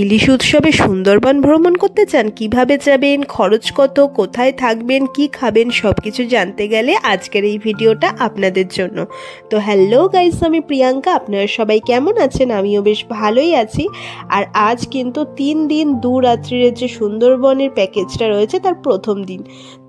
ইলিশ উৎসবে সুন্দরবন ভ্রমণ করতে চান? কিভাবে যাবেন, খরচ কত, কোথায় থাকবেন, কি খাবেন, সব কিছু জানতে গেলে আজকের এই ভিডিওটা আপনাদের জন্য। তো হ্যালো গাইস, আমি প্রিয়াঙ্কা। আপনারা সবাই কেমন আছেন? আমিও বেশ ভালোই আছি। আর আজ কিন্তু 3 দিন 2 রাত্রির যে সুন্দরবনের প্যাকেজটা রয়েছে তার প্রথম দিন।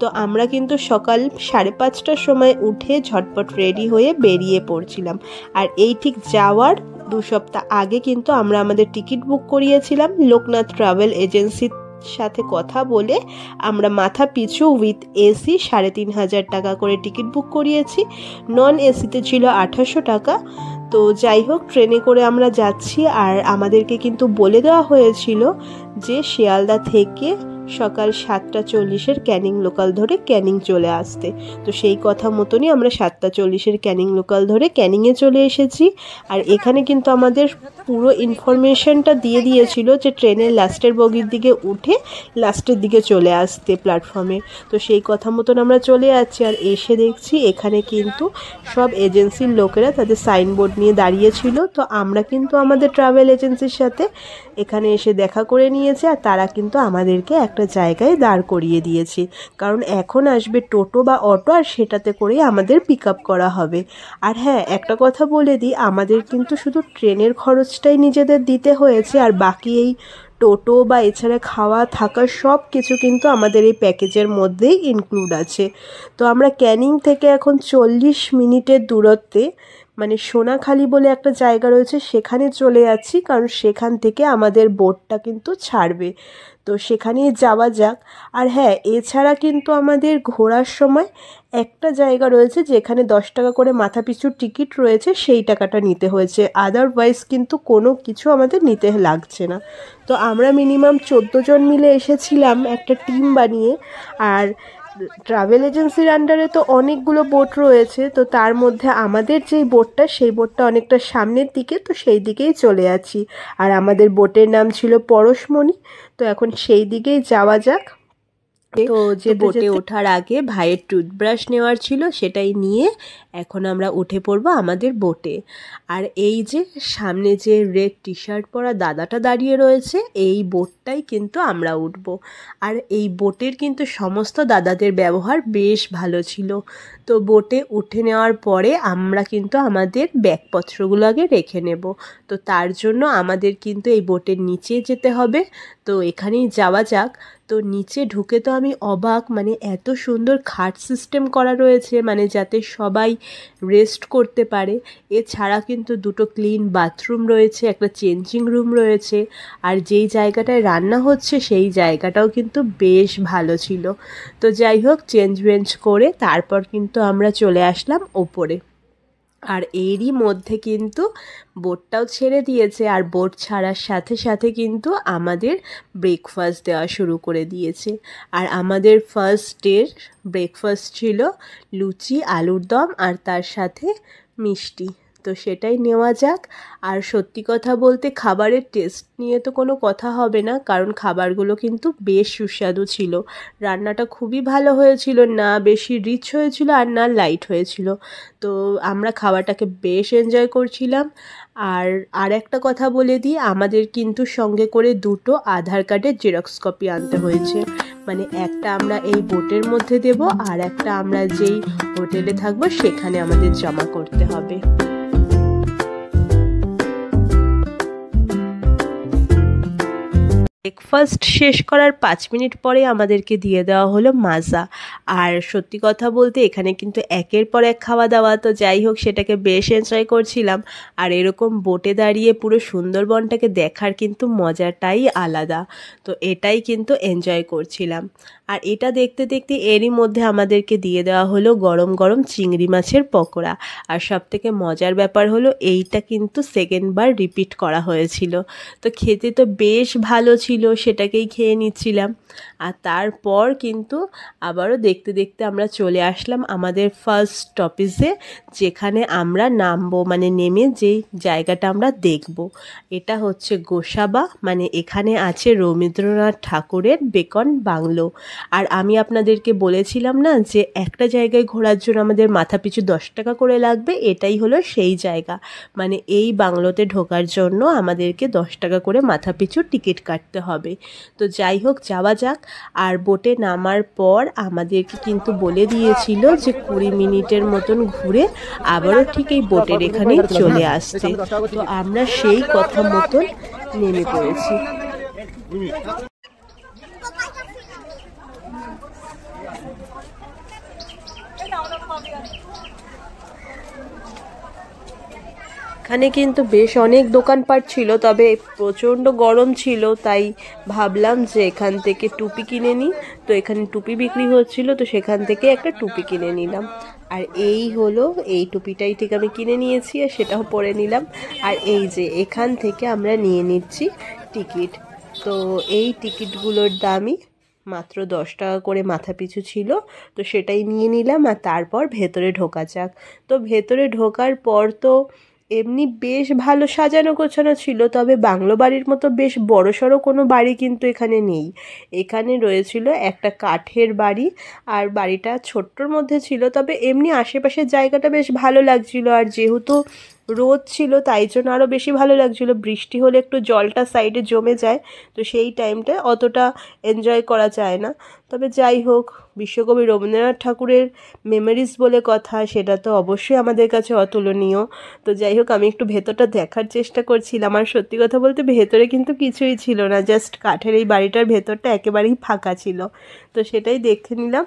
তো আমরা কিন্তু সকাল 5:30টার সময় উঠে ঝটপট রেডি হয়ে বেরিয়ে পড়ছিলাম। আর এই ঠিক যাওয়ার 2 সপ্তাহ আগে কিন্তু আমরা আমাদের টিকিট বুক করিয়েছিলাম লোকনাথ ট্রাভেল এজেন্সির সাথে কথা বলে। আমরা মাথা পিছু উইথ এসি 3,500 টাকা করে টিকিট বুক করিয়েছি, নন এসিতে ছিল 800 টাকা। তো যাই হোক, ট্রেনে করে আমরা যাচ্ছি। আর আমাদেরকে কিন্তু বলে দেওয়া হয়েছিল যে শিয়ালদা থেকে সকাল 7:40 ক্যানিং লোকাল ধরে ক্যানিং চলে আসতে। তো সেই কথা মতনই আমরা 7:40 ক্যানিং লোকাল ধরে ক্যানিংয়ে চলে এসেছি। আর এখানে কিন্তু আমাদের পুরো ইনফরমেশনটা দিয়ে দিয়েছিল যে ট্রেনের লাস্টের বগির দিকে উঠে লাস্টের দিকে চলে আসতে প্ল্যাটফর্মে। তো সেই কথা মতন আমরা চলে যাচ্ছি। আর এসে দেখছি এখানে কিন্তু সব এজেন্সির লোকেরা তাদের সাইনবোর্ড নিয়ে দাঁড়িয়েছিল। তো আমরা কিন্তু আমাদের ট্রাভেল এজেন্সির সাথে এখানে এসে দেখা করে নিয়েছি। আর তারা কিন্তু আমাদেরকে একটা জায়গায় দাঁড় করিয়ে দিয়েছে, কারণ এখন আসবে টোটো বা অটো, আর সেটাতে করেই আমাদের পিক আপ করা হবে। আর হ্যাঁ, একটা কথা বলে দিই, আমাদের কিন্তু শুধু ট্রেনের খরচটাই নিজেদের দিতে হয়েছে, আর বাকি এই টোটো বা এছাড়া খাওয়া থাকা সব কিছু কিন্তু আমাদের এই প্যাকেজের মধ্যেই ইনক্লুড আছে। তো আমরা ক্যানিং থেকে এখন 40 মিনিটের দূরত্বে, মানে সোনাখালি বলে একটা জায়গা রয়েছে, সেখানে চলে যাচ্ছি, কারণ সেখান থেকে আমাদের বোটটা কিন্তু ছাড়বে। তো সেখানেই যাওয়া যাক। আর হ্যাঁ, এছাড়া কিন্তু আমাদের ঘোরার সময় একটা জায়গা রয়েছে যেখানে 10 টাকা করে মাথা পিছু টিকিট রয়েছে, সেই টাকাটা নিতে হয়েছে। আদারওয়াইজ কিন্তু কোনো কিছু আমাদের নিতে লাগছে না। তো আমরা মিনিমাম 14 জন মিলে এসেছিলাম একটা টিম বানিয়ে। আর ট্রাভেল এজেন্সির আন্ডারে তো অনেকগুলো বোট রয়েছে, তো তার মধ্যে আমাদের যেই বোটটা, সেই বোটটা অনেকটা সামনের দিকে, তো সেই দিকেই চলে আছি। আর আমাদের বোটের নাম ছিল পরশমণি। তো এখন সেই দিকেই যাওয়া যাক। তো যে বোটে ওঠার আগে ভাইয়ের টুথব্রাশ নেওয়ার ছিল, সেটাই নিয়ে এখন আমরা উঠে পড়বো আমাদের বোটে। আর এই যে সামনে যে রেড টি শার্ট পরা দাদাটা দাঁড়িয়ে রয়েছে, এই বোটটাই কিন্তু আমরা উঠব। আর এই বোটের কিন্তু সমস্ত দাদাদের ব্যবহার বেশ ভালো ছিল। তো বোটে উঠে নেওয়ার পরে আমরা কিন্তু আমাদের ব্যাগপত্রগুলো আগে রেখে নেব। তো তার জন্য আমাদের কিন্তু এই বোটের নিচে যেতে হবে। তো এখানেই যাওয়া যাক। তো নিচে ঢুকে তো আমি অবাক, মানে এত সুন্দর খাট সিস্টেম করা রয়েছে, মানে যাতে সবাই রেস্ট করতে পারে। এছাড়া কিন্তু 2টো ক্লিন বাথরুম রয়েছে, একটা চেঞ্জিং রুম রয়েছে। আর যেই জায়গাটায় রান্না হচ্ছে সেই জায়গাটাও কিন্তু বেশ ভালো ছিল। তো যাই হোক, চেঞ্জ করে তারপর কিন্তু আমরা চলে আসলাম ওপরে। আর এরই মধ্যে কিন্তু বোটটাও ছেড়ে দিয়েছে। আর বোট ছাড়ার সাথে সাথে কিন্তু আমাদের ব্রেকফাস্ট দেওয়া শুরু করে দিয়েছে। আর আমাদের ফার্স্ট ডের ব্রেকফাস্ট ছিল লুচি, আলুর দম, আর তার সাথে মিষ্টি। তো সেটাই নেওয়া যাক। আর সত্যি কথা বলতে খাবারের টেস্ট নিয়ে তো কোনো কথা হবে না, কারণ খাবারগুলো কিন্তু বেশ সুস্বাদু ছিল। রান্নাটা খুবই ভালো হয়েছিল, না বেশি রিচ হয়েছিল আর না লাইট হয়েছিল। তো আমরা খাবারটাকে বেশ এনজয় করছিলাম। আর একটা কথা বলে দিই, আমাদের কিন্তু সঙ্গে করে 2টো আধার কার্ডের জেরক্স কপি আনতে হয়েছে। মানে একটা আমরা এই বোটের মধ্যে দেব, আর একটা আমরা যেই হোটেলে থাকবো সেখানে আমাদের জমা করতে হবে। ব্রেকফাস্ট শেষ করার 5 মিনিট পরে আমাদেরকে দিয়ে দেওয়া হলো মাজা। আর সত্যি কথা বলতে এখানে কিন্তু একের পর এক খাওয়া দাওয়া। তো যাই হোক, সেটাকে বেশ এনজয় করছিলাম। আর এরকম বোটে দাঁড়িয়ে পুরো সুন্দরবনটাকে দেখার কিন্তু মজাটাই আলাদা। তো এটাই কিন্তু এনজয় করছিলাম। আর এটা দেখতে দেখতে এরই মধ্যে আমাদেরকে দিয়ে দেওয়া হলো গরম গরম চিংড়ি মাছের পকোড়া। আর সবথেকে মজার ব্যাপার হলো এইটা কিন্তু 2nd বার রিপিট করা হয়েছিল। তো খেতে তো বেশ ভালো ছিল। ছিল সেটাকেই খেয়ে নিচ্ছিলাম। আর তারপর কিন্তু আবারও দেখতে দেখতে আমরা চলে আসলাম আমাদের ফার্স্ট স্টপেজে, যেখানে আমরা নামবো, মানে নেমে যেই জায়গাটা আমরা দেখব। এটা হচ্ছে গোসাবা, মানে এখানে আছে রবীন্দ্রনাথ ঠাকুরের বেকন বাংলো। আর আমি আপনাদেরকে বলেছিলাম না যে একটা জায়গায় ঘোরার জন্য আমাদের মাথাপিছু 10 টাকা করে লাগবে, এটাই হলো সেই জায়গা। মানে এই বাংলোতে ঢোকার জন্য আমাদেরকে 10 টাকা করে মাথাপিছু টিকিট কাটতে হবে। তো যাই হোক, যাওয়া যাক। আর বোটে নামার পর আমাদেরকে কিন্তু বলে দিয়েছিল যে 20 মিনিটের মতন ঘুরে আবারও ঠিক এই বোটের এখানেই চলে আসতে। তো আমরা সেই কথা মতন নেমে পড়েছি। এখানে কিন্তু বেশ অনেক দোকানপাট ছিল, তবে প্রচণ্ড গরম ছিল, তাই ভাবলাম যে এখান থেকে টুপি কিনে নিই। তো এখানে টুপি বিক্রি হচ্ছিল, তো সেখান থেকে একটা টুপি কিনে নিলাম। আর এই হলো, এই টুপিটাই ঠিক আমি কিনে নিয়েছি আর সেটাও পরে নিলাম। আর এই যে এখান থেকে আমরা নিয়ে নিচ্ছি টিকিট। তো এই টিকিটগুলোর দামই মাত্র 10 টাকা করে মাথাপিছু ছিল। তো সেটাই নিয়ে নিলাম। আর তারপর ভেতরে ঢোকা যাক। তো ভেতরে ঢোকার পর তো এমনি বেশ ভালো সাজানো গোছানো ছিল, তবে বাংলো বাড়ির মতো বেশ বড়সড় কোনো বাড়ি কিন্তু এখানে নেই। এখানে রয়েছিল একটা কাঠের বাড়ি, আর বাড়িটা ছোট্টর মধ্যে ছিল, তবে এমনি আশেপাশের জায়গাটা বেশ ভালো লাগছিল। আর যেহেতু রোদ ছিল তাই জন্য আরও বেশি ভালো লাগছিল। বৃষ্টি হলে একটু জলটা সাইডে জমে যায়, তো সেই টাইমটা অতটা এনজয় করা যায় না। তবে যাই হোক, বিশ্বকবি রবীন্দ্রনাথ ঠাকুরের মেমোরিজ বলে কথা, সেটা তো অবশ্যই আমাদের কাছে অতুলনীয়। তো যাই হোক, আমি একটু ভেতরটা দেখার চেষ্টা করছিলাম। আর সত্যি কথা বলতে ভেতরে কিন্তু কিছুই ছিল না, জাস্ট কাঠের এই বাড়িটার ভেতরটা একেবারেই ফাঁকা ছিল। তো সেটাই দেখে নিলাম।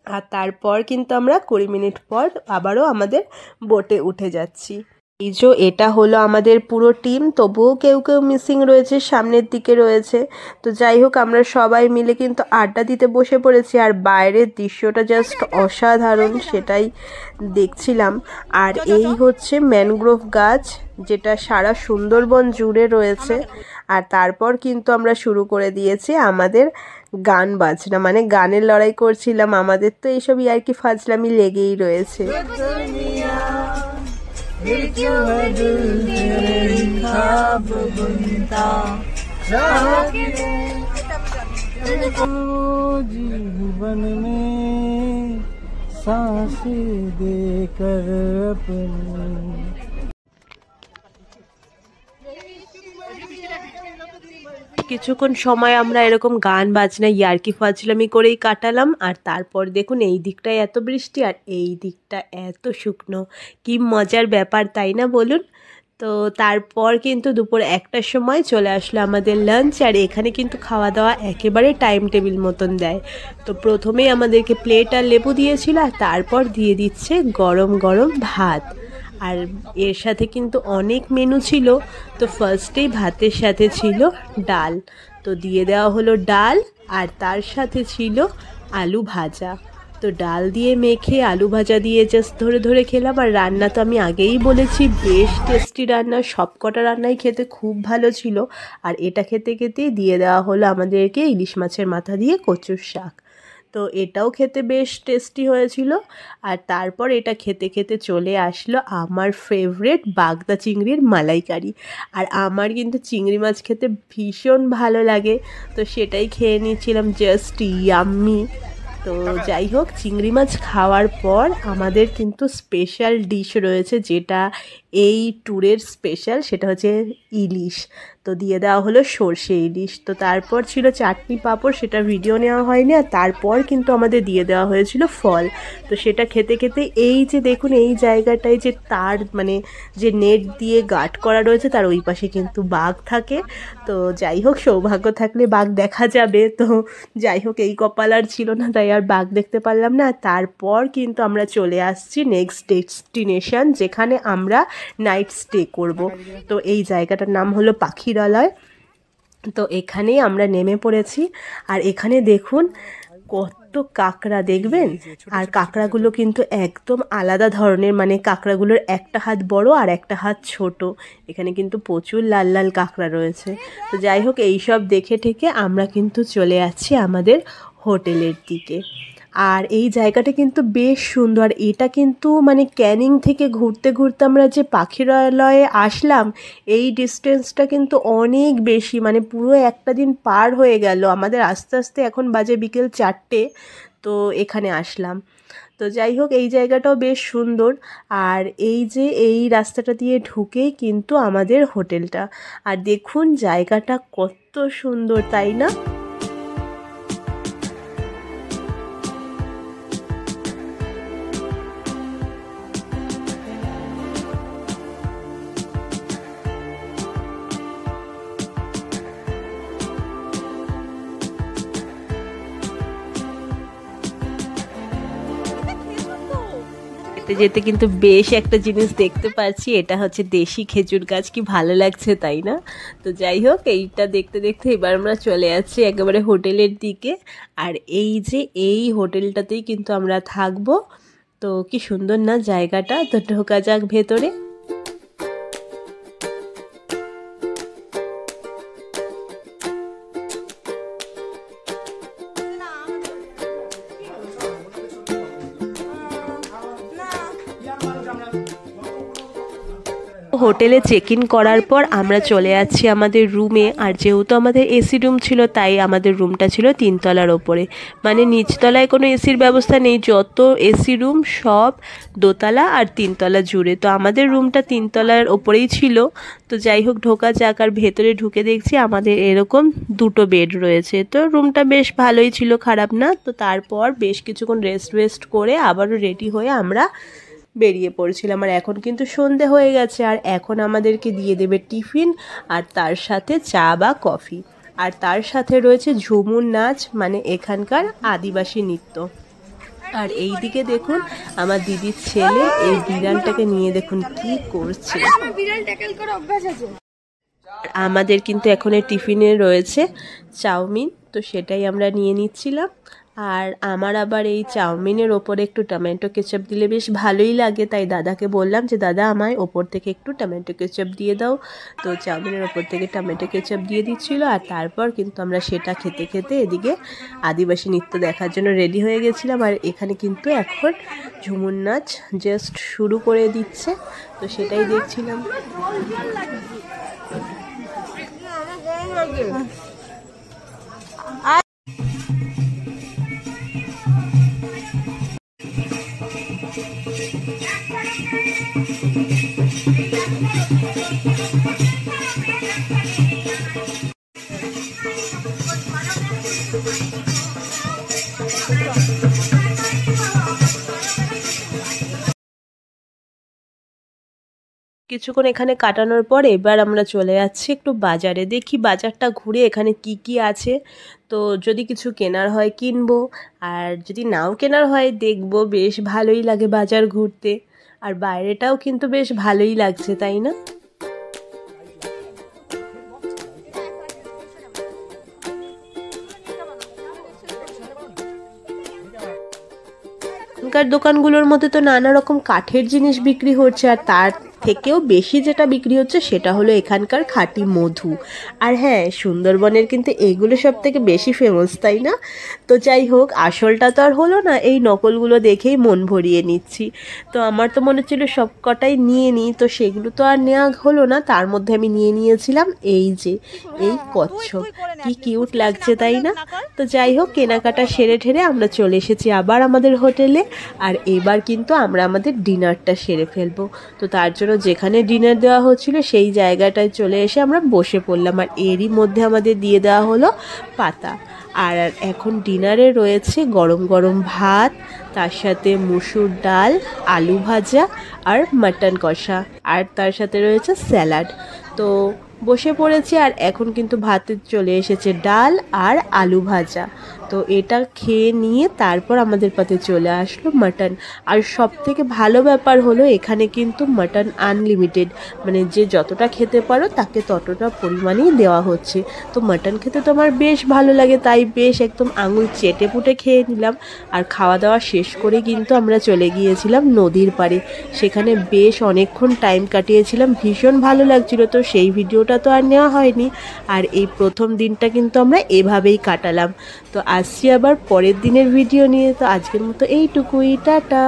আর তারপর কিন্তু আমরা 20 মিনিট পর আবারও আমাদের বোটে উঠে যাচ্ছি। এই যে এটা হলো আমাদের পুরো টিম, তবুও কেউ কেউ মিসিং রয়েছে, সামনের দিকে রয়েছে। তো যাই হোক, আমরা সবাই মিলে কিন্তু আড্ডা দিতে বসে পড়েছি। আর বাইরের দৃশ্যটা জাস্ট অসাধারণ, সেটাই দেখছিলাম। আর এই হচ্ছে ম্যানগ্রোভ গাছ, যেটা সারা সুন্দরবন জুড়ে রয়েছে। আর তারপর কিন্তু আমরা শুরু করে দিয়েছি আমাদের গান বাজনা, মানে গানের লড়াই করছিলাম। আমাদের তো এইসব ইয়ার্কি ফাজলামি লেগেই রয়েছে। जीवन में सांसें देकर अपनी কিছুক্ষণ সময় আমরা এরকম গান বাজনা ইয়ার্কি ফাজলামি করেই কাটালাম। আর তারপর দেখুন, এই দিকটায় এত বৃষ্টি আর এই দিকটা এত শুকনো, কি মজার ব্যাপার তাই না বলুন। তো তারপর কিন্তু দুপুর 1টার সময় চলে আসলো আমাদের লাঞ্চ। আর এখানে কিন্তু খাওয়া দাওয়া একেবারে টাইম টেবিল মতন দেয়। তো প্রথমেই আমাদেরকে প্লেট আর লেবু দিয়েছিল, আর তারপর দিয়ে দিচ্ছে গরম গরম ভাত। আর এর সাথে কিন্তু অনেক মেনু ছিল। তো ফার্স্টেই ভাতের সাথে ছিল ডাল, তো দিয়ে দেওয়া হলো ডাল, আর তার সাথে ছিল আলু ভাজা। তো ডাল দিয়ে মেখে আলু ভাজা দিয়ে জাস্ট ধরে ধরে খেলাম। আর রান্না তো আমি আগেই বলেছি বেশ টেস্টি রান্না, সব কটা রান্নাই খেতে খুব ভালো ছিল। আর এটা খেতে খেতেই দিয়ে দেওয়া হলো আমাদেরকে ইলিশ মাছের মাথা দিয়ে কচুর শাক। তো এটাও খেতে বেশ টেস্টি হয়েছিল। আর তারপর এটা খেতে খেতে চলে আসলো আমার ফেভারেট বাগদা চিংড়ির মালাইকারি। আর আমার কিন্তু চিংড়ি মাছ খেতে ভীষণ ভালো লাগে, তো সেটাই খেয়ে নিচ্ছিলাম, জাস্ট ইয়াম্মি। তো যাই হোক, চিংড়ি মাছ খাওয়ার পর আমাদের কিন্তু স্পেশাল ডিশ রয়েছে, যেটা এই ট্যুরের স্পেশাল, সেটা হচ্ছে ইলিশ। তো দিয়ে দেওয়া হলো সর্ষে ইলিশ। তো তারপর ছিল চাটনি পাঁপড়, সেটা ভিডিও নেওয়া হয়নি। আর তারপর কিন্তু আমাদের দিয়ে দেওয়া হয়েছিল ফল। তো সেটা খেতে খেতে এই যে দেখুন, এই জায়গাটায় যে তার মানে যে নেট দিয়ে গার্ড করা রয়েছে, তার ওই পাশে কিন্তু বাঘ থাকে। তো যাই হোক, সৌভাগ্য থাকলে বাঘ দেখা যাবে। তো যাই হোক, এই কপাল আর ছিল না, তাই আর বাঘ দেখতে পারলাম না। তারপর কিন্তু আমরা চলে আসছি নেক্সট ডেস্টিনেশন, যেখানে আমরা নাইট স্টে করব। তো এই জায়গাটার নাম হলো পাখিরালয়। তো এখানেই আমরা নেমে পড়েছি। আর এখানে দেখুন কত কত কাঁকড়া দেখবেন। আর কাঁকড়াগুলো কিন্তু একদম আলাদা ধরনের, মানে কাঁকড়াগুলোর একটা হাত বড় আর একটা হাত ছোট। এখানে কিন্তু প্রচুর লাল লাল কাঁকড়া রয়েছে। তো যাই হোক, এইসব দেখে ঠেকে আমরা কিন্তু চলে যাচ্ছি আমাদের হোটেলের দিকে। আর এই জায়গাটা কিন্তু বেশ সুন্দর। এটা কিন্তু মানে ক্যানিং থেকে ঘুরতে ঘুরতে আমরা যে পাখিরালয়ে আসলাম, এই ডিস্টেন্সটা কিন্তু অনেক বেশি, মানে পুরো একটা দিন পার হয়ে গেল আমাদের আস্তে আস্তে। এখন বাজে বিকেল 4টে, তো এখানে আসলাম। তো যাই হোক, এই জায়গাটাও বেশ সুন্দর। আর এই যে এই রাস্তাটা দিয়ে ঢুকেই কিন্তু আমাদের হোটেলটা। আর দেখুন জায়গাটা কত সুন্দর, তাই না? যেতে যেতে কিন্তু বেশ একটা জিনিস দেখতে পাচ্ছি, এটা হচ্ছে দেশি খেজুর গাছ। কি ভালো লাগছে, তাই না? তো যাই হোক, এইটা দেখতে দেখতে এবার আমরা চলে যাচ্ছি একেবারে হোটেলের দিকে। আর এই যে এই হোটেলটাতেই কিন্তু আমরা থাকবো। তো কি সুন্দর না জায়গাটা। তো ঢোকা যাক ভেতরে। হোটেলে চেক ইন করার পর আমরা চলে যাচ্ছি আমাদের রুমে। আর যেহেতু আমাদের এসি রুম ছিল, তাই আমাদের রুমটা ছিল 3তলার ওপরে, মানে নিচতলায় কোনো এসির ব্যবস্থা নেই। যত এসি রুম সব দোতলা আর 3তলা জুড়ে। তো আমাদের রুমটা 3তলার ওপরেই ছিল। তো যাই হোক, ঢোকা যাক। আর ভেতরে ঢুকে দেখছি আমাদের এরকম 2টো বেড রয়েছে। তো রুমটা বেশ ভালোই ছিল, খারাপ না। তো তারপর বেশ কিছুক্ষণ রেস্ট করে আবারও রেডি হয়ে আমরা বেরিয়ে পড়ছিলাম। আর এখন কিন্তু সন্ধে হয়ে গেছে। আর এখন আমাদেরকে দিয়ে দেবে টিফিন, আর তার সাথে চা বা কফি। আর তার সাথে রয়েছে ঝুমুর নাচ, মানে এখানকার আদিবাসী নৃত্য। আর এই দিকে দেখুন আমার দিদির ছেলে এই বিড়ালটাকে নিয়ে দেখুন কি করছে। আমাদের কিন্তু এখন এই টিফিনে রয়েছে চাউমিন, তো সেটাই আমরা নিয়ে নিচ্ছিলাম। আর আমার আবার এই চাউমিনের ওপরে একটু টমেটো কেচাপ দিলে বেশ ভালোই লাগে, তাই দাদাকে বললাম যে দাদা আমায় ওপর থেকে একটু টমেটো কেচাপ দিয়ে দাও। তো চাউমিনের ওপর থেকে টমেটো কেচাপ দিয়ে দিচ্ছিলো। আর তারপর কিন্তু আমরা সেটা খেতে খেতে এদিকে আদিবাসী নৃত্য দেখার জন্য রেডি হয়ে গেছিলাম। আর এখানে কিন্তু এখন ঝুমুর নাচ জাস্ট শুরু করে দিচ্ছে, তো সেটাই দেখছিলাম। কিছুক্ষণ এখানে কাটানোর পর এবার আমরা চলে যাচ্ছি একটু বাজারে। দেখি বাজারটা ঘুরে এখানে কি কি আছে। তো যদি কিছু কেনার হয় কিনবো, আর যদি নাও কেনার হয় দেখবো। বেশ ভালোই লাগে বাজার ঘুরতে। আর বাইরেটাও কিন্তু বেশ ভালোই লাগছে, তাই না? এখানকার দোকানগুলোর মধ্যে তো নানা রকম কাঠের জিনিস বিক্রি হচ্ছে। আর তার থেকেও বেশি যেটা বিক্রি হচ্ছে সেটা হলো এখানকার খাঁটি মধু। আর হ্যাঁ, সুন্দরবনের কিন্তু এইগুলো সব থেকে বেশি ফেমাস, তাই না? তো যাই হোক, আসলটা তো আর হলো না, এই নকলগুলো দেখেই মন ভরিয়ে নিচ্ছি। তো আমার তো মনে হচ্ছিল সব কটাই নিয়ে নিই, তো সেগুলো তো আর নেওয়া হলো না। তার মধ্যে আমি নিয়ে নিয়েছিলাম এই যে এই কচ্ছপ। কি কিউট লাগছে, তাই না? তো যাই হোক, কেনাকাটা সেরে ঠেরে আমরা চলে এসেছি আবার আমাদের হোটেলে। আর এবার কিন্তু আমরা আমাদের ডিনারটা সেরে ফেলবো। তো তার জন্য যেখানে ডিনার দেওয়া হচ্ছিল সেই জায়গাটায় চলে এসে আমরা বসে পড়লাম। আর এরই মধ্যে আমাদের দিয়ে দেওয়া হলো পাতা। আর এখন ডিনারে রয়েছে গরম গরম ভাত, তার সাথে মুসুর ডাল, আলু ভাজা আর মাটন কষা, আর তার সাথে রয়েছে স্যালাড। তো বসে পড়েছি। আর এখন কিন্তু ভাতে চলে এসেছে ডাল আর আলু ভাজা। তো এটা খেয়ে নিয়ে তারপর আমাদের পাতে চলে আসলো মাটন। আর সব থেকে ভালো ব্যাপার হলো এখানে কিন্তু মাটন আনলিমিটেড, মানে যে যতটা খেতে পারো তাকে ততটা পরিমাণেই দেওয়া হচ্ছে। তো মাটন খেতে তো আমার বেশ ভালো লাগে, তাই বেশ একদম আঙুল চেটে পুটে খেয়ে নিলাম। আর খাওয়া দাওয়া শেষ করে কিন্তু আমরা চলে গিয়েছিলাম নদীর পাড়ে। সেখানে বেশ অনেকক্ষণ টাইম কাটিয়েছিলাম, ভীষণ ভালো লাগছিল। তো সেই ভিডিওটা তো আর নেওয়া হয়নি। আর এই প্রথম দিনটা কিন্তু আমরা এভাবেই কাটালাম। তো আসছি আবার পরের দিনের ভিডিও নিয়ে। তো আজকের মতো এইটুকুই, টাটা।